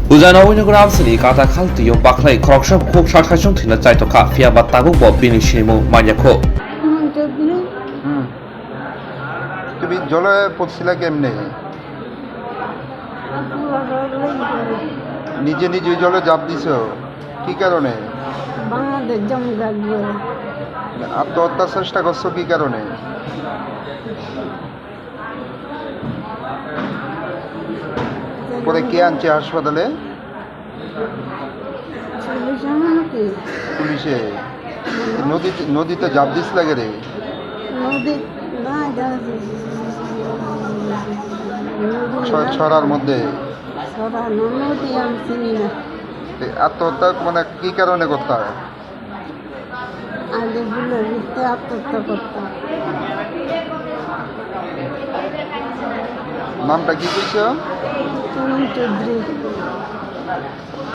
Ujanawinagura Amsini Kata Kalti Yo Baklai Kroksham Kok Shakashon Tina Zaitoka Fiaba Tago Bob Bini Shimo Manyako. তুমি জলে পড়ছিলা কেমনে? নিজে নিজে জলে জাপ দিছো কি কারণে? বাংলাদেশ জমি লাগবে আত্মহত্যার চেষ্টা করছো কি কারণে? পরে কে আনছে হাসপাতালে? পুলিশে। নদীতে জাপ দিস লাগে রে? নদী না ছড়ার মধ্যে। নদী আমি চিনি না। আত্মহত্যা মানে কি কারণে করতে হয়? আগে ভুলে ঘুরতে আত্মহত্যা করতাম। নামটা কি কইছো? চৌধুরী।